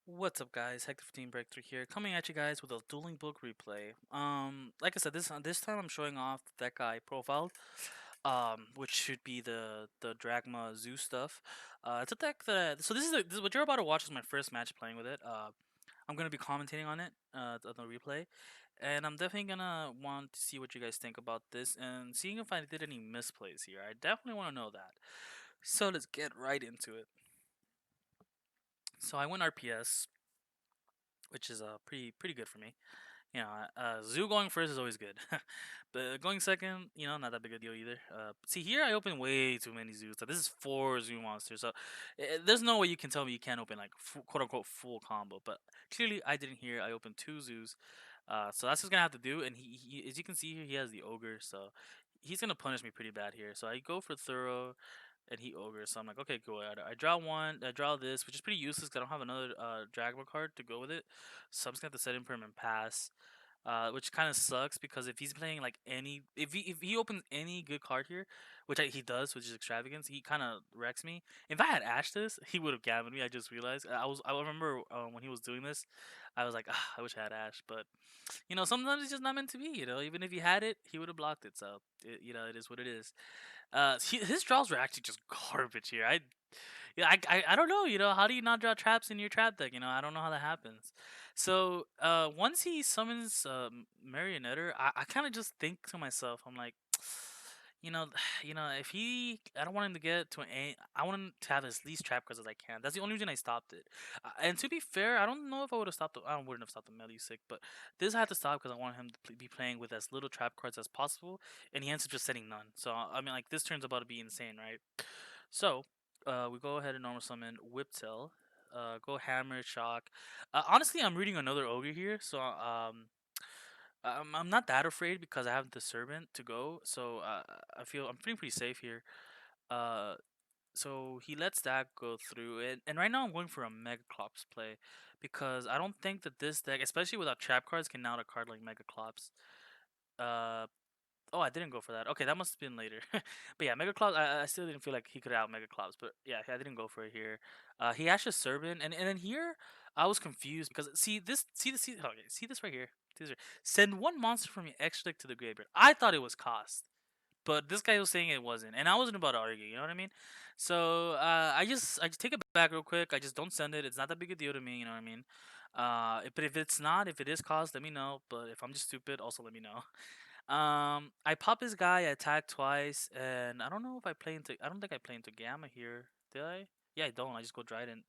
What's up, guys? Hector15 Breakthrough here, coming at you guys with a dueling book replay. Like I said, this time I'm showing off that guy profiled, which should be the Dragma Zoo stuff. It's a deck that so this is what you're about to watch is my first match playing with it. I'm gonna be commentating on it, on the replay, and I'm definitely gonna want to see what you guys think about this and seeing if I did any misplays here. I definitely want to know that. So let's get right into it. So I went RPS, which is pretty good for me. Zoo going first is always good, but going second, not that big a deal either. See here, I open way too many zoos. So this is four zoo monsters, so there's no way you can tell me you can't open like quote unquote full combo. But clearly, I didn't hear. I opened two zoos, so that's just gonna have to do. And he as you can see here, he has the ogre, so he's gonna punish me pretty bad here. So I go for thorough, and he ogres. So I'm like, okay, cool. I draw one. I draw this, which is pretty useless because I don't have another Dragma card to go with it. So I'm just gonna have to set in permanent pass, which kind of sucks because if he's playing like if he opens any good card here, which he does, which is extravagance, he kind of wrecks me. If I had Ash this, he would have gambled me. I just realized I remember when he was doing this, I was like, I wish I had Ash, but sometimes it's just not meant to be. Even if he had it, he would have blocked it. So it is what it is. His draws were actually just garbage here. I don't know. How do you not draw traps in your trap deck? I don't know how that happens. So once he summons Marionetter, I kind of just think to myself, I'm like, you know, if I don't want him to get to I want him to have as least trap cards as I can. That's the only reason I stopped it. And to be fair, I don't know if I would have stopped. I wouldn't have stopped the melee sick, but this I had to stop because I want him to be playing with as little trap cards as possible, and he ends up just setting none. So I mean, like this turn's about to be insane, right? So, we go ahead and normal summon Whiptail. Go Hammer, Shock. Honestly, I'm reading another Ogre here, so I'm not that afraid because I have the Servant to go. So I feel I'm pretty safe here. Uh, so he lets that go through it, and right now I'm going for a Mega Clops play because I don't think that this deck, especially without trap cards, can out a card like Mega Clops. Uh, Oh, I didn't go for that. Okay, that must have been later. But yeah, Mega Clops. I still didn't feel like he could out Mega Clops, but yeah, I didn't go for it here. He actually Servant, and then here I was confused because see this right here. Send one monster from your extra deck to the graveyard. I thought it was cost, but this guy was saying it wasn't, and I wasn't about to argue. You know what I mean? So I just take it back real quick. I just don't send it. It's not that big a deal to me. You know what I mean? But if it's not, if it is cost, let me know. But if I'm just stupid, also let me know. I pop this guy, I attack twice, and I don't know if I play into. I don't think I play into Gamma here. Did I? Yeah, I don't. I just go Trident.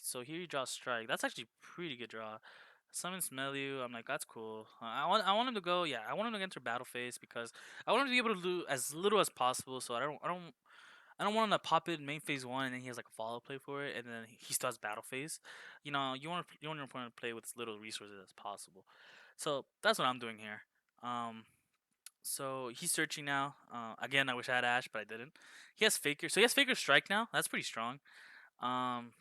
So here you draw Strike. That's actually pretty good draw. Summon Smelu. I'm like, that's cool. I want him to go. Yeah, I want him to enter battle phase because I want him to be able to do as little as possible. So I don't want him to pop it in main phase one and then he has like a follow play for it and then he starts battle phase. You want your opponent to play with as little resources as possible. So that's what I'm doing here. Um, so he's searching now. Again, I wish I had Ash, but I didn't. He has Faker, so he has Faker Strike now. That's pretty strong. Um,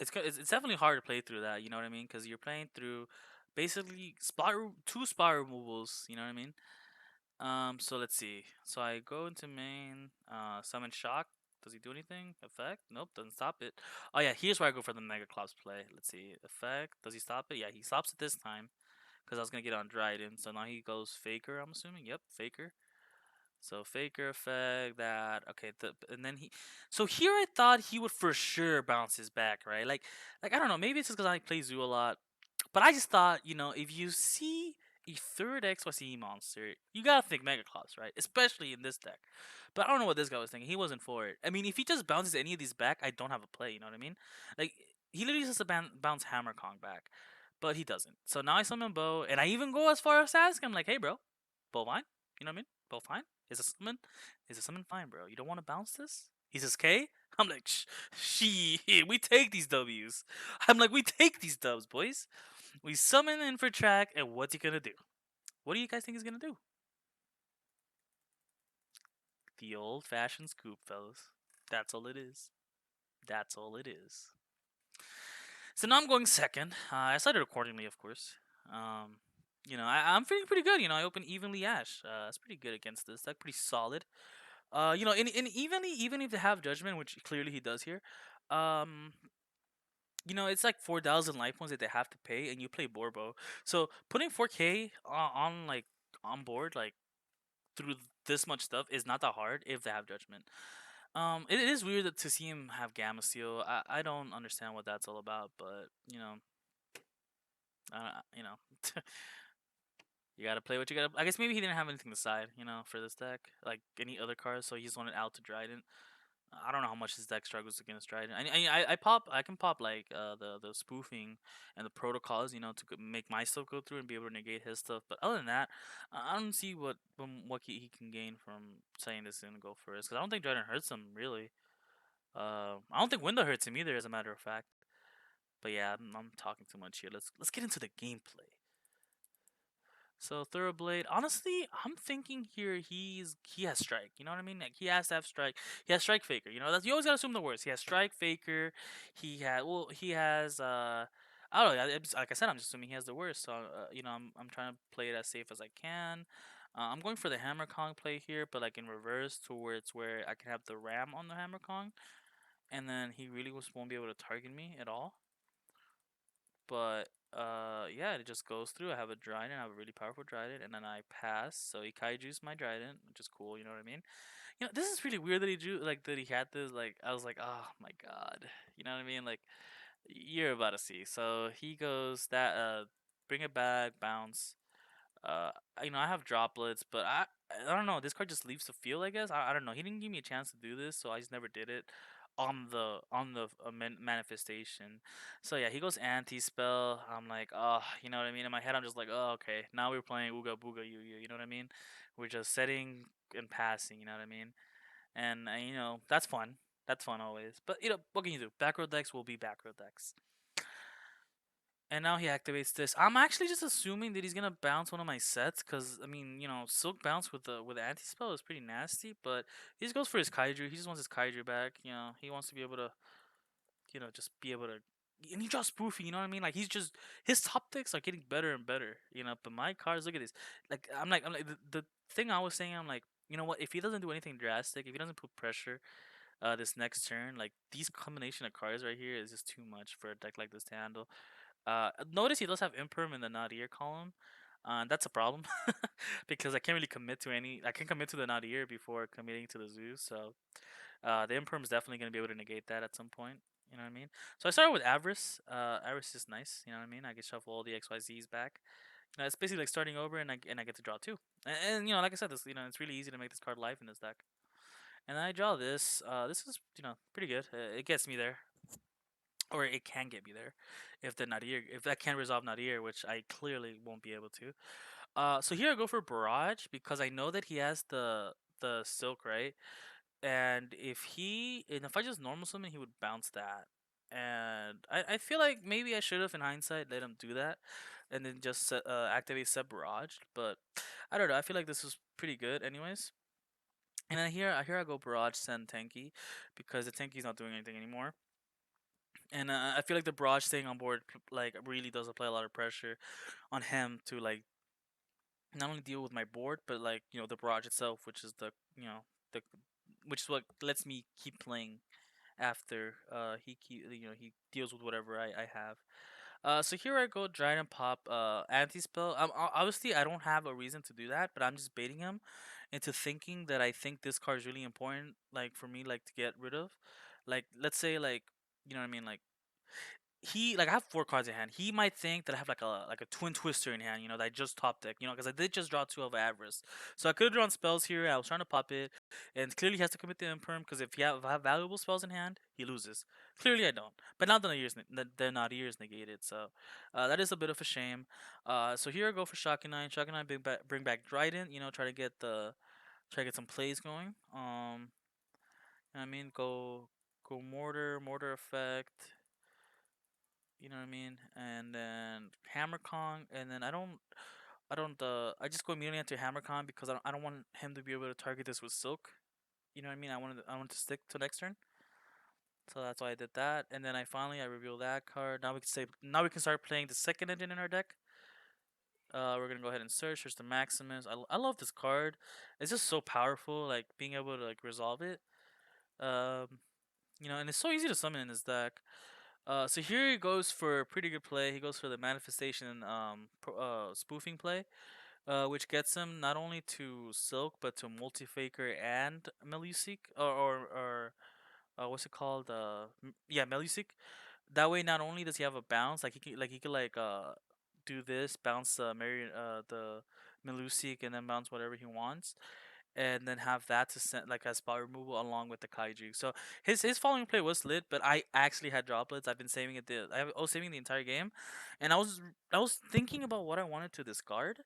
it's definitely hard to play through that. You know what I mean? Because you're playing through basically two spot removals. You know what I mean? So let's see. So I go into main, summon Shock. Does he do anything? Effect? Nope, doesn't stop it. Oh yeah, here's where I go for the Mega Clops play. Let's see. Effect. Does he stop it? Yeah, he stops it this time. Because I was gonna get on Dryden. So now he goes Faker, I'm assuming. Yep, Faker. So Faker effect that okay, and then so here I thought he would for sure bounce his back, right? Like I don't know, maybe it's just because I play Zoo a lot, but I just thought, if you see a third XYZ monster, you gotta think Mega Clops, right? Especially in this deck. But I don't know what this guy was thinking. He wasn't for it. I mean, if he just bounces any of these back, I don't have a play. You know what I mean? Like he literally has to bounce Hammer Kong back, but he doesn't. So now I summon Bo, and I even go as far as to ask him, like, "Hey, bro, Bo fine? You know what I mean? Bo fine? Is a summon? Is a summon fine, bro? You don't want to bounce this?" He says, "K." I'm like, shit, we take these W's. I'm like, we take these dubs, boys. We summon in for track, and what's he gonna do? What do you guys think he's gonna do? The old fashioned scoop, fellas. That's all it is. That's all it is. So now I'm going second. I started accordingly, of course. I'm feeling pretty good. I open evenly Ash. That's pretty good against this. That's pretty solid. and even if they have judgment, which clearly he does here, um, it's like 4,000 life points that they have to pay, and you play Borbo. So putting 4K on like on board like through this much stuff is not that hard if they have judgment. It is weird to see him have Gamma Steel. I don't understand what that's all about, but you know, you gotta play what you gotta. I guess maybe he didn't have anything to side, for this deck, like any other cards, so he just wanted out to Dryden. I don't know how much his deck struggles against Dryden. I can pop like the spoofing and the protocols, to make my stuff go through and be able to negate his stuff. But other than that, I don't see what he can gain from saying this and go first. Because I don't think Dryden hurts him really. I don't think Window hurts him either, as a matter of fact. But yeah, I'm talking too much here. Let's get into the gameplay. So Thoroughblade, honestly, I'm thinking here he has strike. You know what I mean? Like he has to have strike. He has strike faker. That's you always gotta assume the worst. He has strike faker. He has I don't know. Like I said, I'm just assuming he has the worst. So I'm trying to play it as safe as I can. I'm going for the Hammer Kong play here, but like in reverse towards where I can have the Ram on the Hammer Kong, and then he really won't be able to target me at all. But yeah, it just goes through. I have a Dryden, I have a really powerful Dryden, and then I pass. So he kaiju's my Dryden, which is cool. You know what I mean? This is really weird that he drew like that he had this. Like I was like, oh my god, you know what I mean? Like you're about to see. So he goes that bring it back, bounce. Uh, I have droplets, but I don't know. This card just leaves the field. I guess I don't know. He didn't give me a chance to do this, so I just never did it on the manifestation. So yeah, he goes anti spell. I'm like, oh, you know what I mean. In my head, I'm just like, oh, okay. Now we're playing Ooga Booga Yu Yu. You know what I mean? We're just setting and passing. You know what I mean? And that's fun. That's fun always. But what can you do? Back row decks will be back row decks. And now he activates this. I'm actually just assuming that he's gonna bounce one of my sets, cause I mean, Silk bounce with the anti spell is pretty nasty. But he just goes for his Kaiju. He just wants his Kaiju back. He wants to be able to, just be able to. And he draws spoofing. You know what I mean? Like he's just his top decks are getting better and better. But my cards, look at this. Like I'm like the thing I was saying. I'm like, you know what? If he doesn't do anything drastic, if he doesn't put pressure, this next turn, like these combination of cards right here is just too much for a deck like this to handle. Notice he does have imperm in the Nadir column. That's a problem because I can't really commit to any. I can commit to the Nadir before committing to the Zoo. So the imperm is definitely going to be able to negate that at some point. You know what I mean? So I started with Avarice. Avarice is nice. You know what I mean? I can shuffle all the XYZs back. It's basically like starting over, and I get to draw two. And like I said, this it's really easy to make this card live in this deck. And then I draw this. This is pretty good. It gets me there, or it can get me there if that can resolve Nadir, which I clearly won't be able to. So here I go for Barrage because I know that he has the Silk, right? And if I just normal summon, he would bounce that. And I feel like maybe I should have, in hindsight, let him do that, and then just activate set Barrage. But I don't know. I feel like this was pretty good, anyways. And then here I go Barrage send Tenki, because the Tenki's not doing anything anymore. And I feel like the Barrage staying on board like really does apply a lot of pressure on him to like not only deal with my board, but like the Barrage itself, which is the which is what lets me keep playing after he deals with whatever I have. So here I go, Dryden pop anti spell. Obviously I don't have a reason to do that, but I'm just baiting him into thinking that I think this card is really important, like for me, like to get rid of. Like let's say like you know what I mean, like he like I have four cards in hand. He might think that I have like a twin twister in hand, that I just top deck, because I did just draw two of Avarice. So I could have drawn spells here. I was trying to pop it, and clearly he has to commit the imperm because if I have valuable spells in hand, he loses. Clearly I don't. But now the Nadir is negated, so that is a bit of a shame. So here I go for Shakunai. Shakunai bring back Dryden. Try to get some plays going. I mean go mortar effect. You know what I mean? And then Hammer Kong, and then I just go immediately into Hammer Kong because I don't want him to be able to target this with Silk. You know what I mean? I wanted to stick to next turn, so that's why I did that. And then I reveal that card. Now we can start playing the second engine in our deck. We're gonna go ahead and search. There's the Maximus. I love this card. It's just so powerful. Like being able to like resolve it. Um, and it's so easy to summon in this deck. So here he goes for a pretty good play. He goes for the manifestation spoofing play, which gets him not only to Silk but to Multifaker and Meluseek or what's it called? Yeah, Meluseek. That way, not only does he have a bounce, like he could do this, bounce the Meluseek, and then bounce whatever he wants, and then have that to send like as spot removal along with the Kaiju. So his following play was lit, but I actually had droplets. I've been saving it. I was saving the entire game, and I was thinking about what I wanted to discard.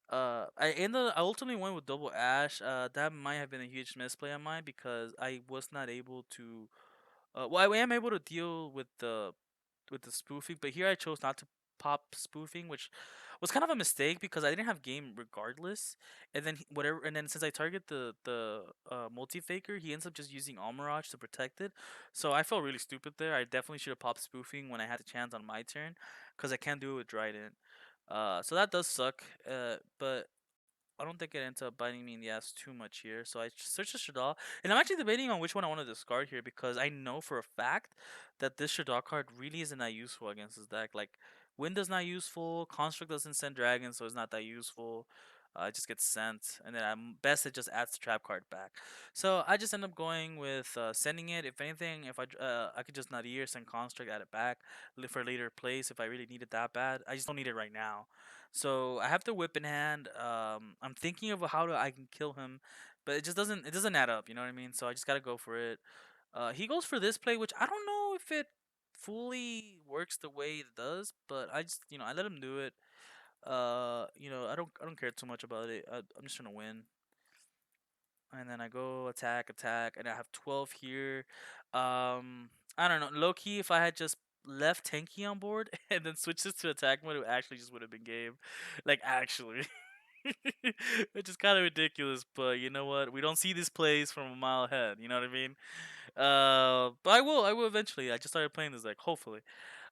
I ultimately went with double Ash. That might have been a huge misplay on mine because I was not able to. Well, I am able to deal with the spoofing, but here I chose not to pop spoofing, which was kind of a mistake because I didn't have game regardless. And then and then since I target the multi faker, he ends up just using Almirage to protect it. So I felt really stupid there. I definitely should have popped spoofing when I had the chance on my turn, because I can't do it with Dryden. So that does suck. But I don't think it ends up biting me in the ass too much here. So I search the Shaddoll. And I'm actually debating on which one I want to discard here because I know for a fact that this Shaddoll card really isn't that useful against this deck. Like, Wind is not useful. Construct doesn't send Dragons, so it's not that useful. It just gets sent. And then at best, it just adds the trap card back. So I just end up going with sending it. If anything, if I could just Nadir, send Construct, add it back for later plays if I really need it that bad. I just don't need it right now. So I have the whip in hand. I'm thinking of how I can kill him, but it doesn't add up. You know what I mean? So I just gotta go for it. He goes for this play, which I don't know if it fully works the way it does, but I just I let him do it. I don't care too much about it. I'm just trying to win. And then I go attack, attack, and I have 12 here. I don't know. Low key, if I had just left Tanky on board and then switched this to attack mode, it actually just would have been game. Like, actually. Which is kind of ridiculous, but you know what? We don't see these plays from a mile ahead. You know what I mean? But I will eventually. I just started playing this deck, hopefully.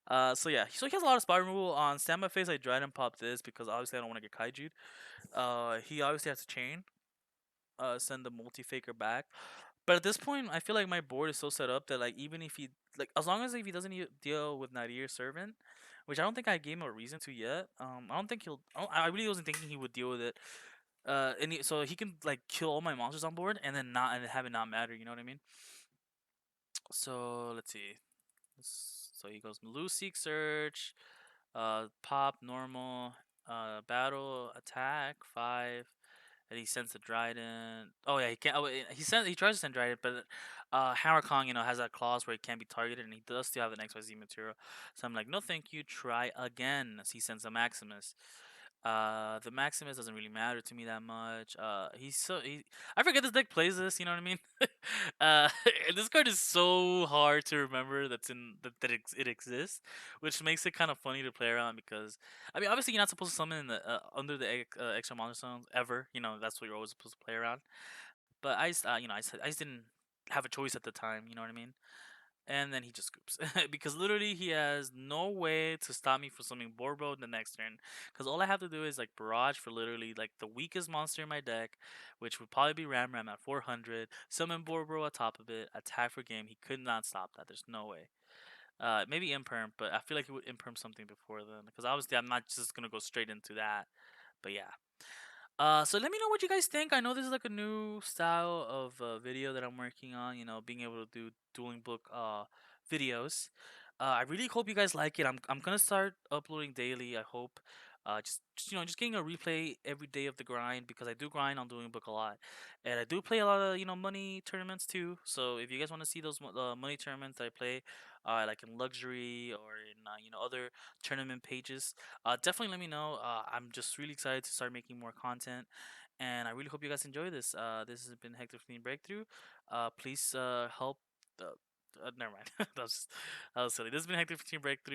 So yeah, so he has a lot of spot removal on standby phase. I tried and pop this because obviously I don't want to get kaiju'd. He obviously has to chain, send the multi faker back. But at this point, I feel like my board is so set up that like even if he like as long as if he doesn't deal with Nadir Servant, which I don't think I gave him a reason to yet. I don't think I really wasn't thinking he would deal with it. So he can like kill all my monsters on board and then not and have it not matter. You know what I mean? So let's see. So he goes Blue Seek Search, pop normal, battle attack 5. And he sends the Dryden. Oh yeah, he can't. He tries to send Dryden, but Hammer Kong, has that clause where he can't be targeted, and he does still have an XYZ material. So I'm like, no, thank you. Try again. So he sends a Maximus. The Maximus doesn't really matter to me that much. I forget this deck plays this. You know what I mean? uh, and this card is so hard to remember that it exists, which makes it kind of funny to play around because I mean, obviously you're not supposed to summon in the under the extra monster zones ever. That's what you're always supposed to play around. But I just didn't have a choice at the time. You know what I mean? And then he just scoops because literally he has no way to stop me from summoning Borbo the next turn. Because all I have to do is like barrage for literally like the weakest monster in my deck, which would probably be Ram Ram at 400. Summon Borbo on top of it, attack for game. He could not stop that. There's no way. Maybe imperm, but I feel like he would imperm something before then. Because obviously I'm not just gonna go straight into that. But yeah. So let me know what you guys think. I know this is like a new style of video that I'm working on. Being able to do dueling book videos. I really hope you guys like it. I'm gonna start uploading daily. I hope. Just getting a replay every day of the grind because I do grind on dueling book a lot, and I do play a lot of money tournaments too. So if you guys want to see those money tournaments that I play, like in luxury or in other tournament pages, definitely let me know. I'm just really excited to start making more content, and I really hope you guys enjoy this. This has been Hector from Team Breakthrough. Please help. Never mind. That was silly. This has been Hector from Team Breakthrough.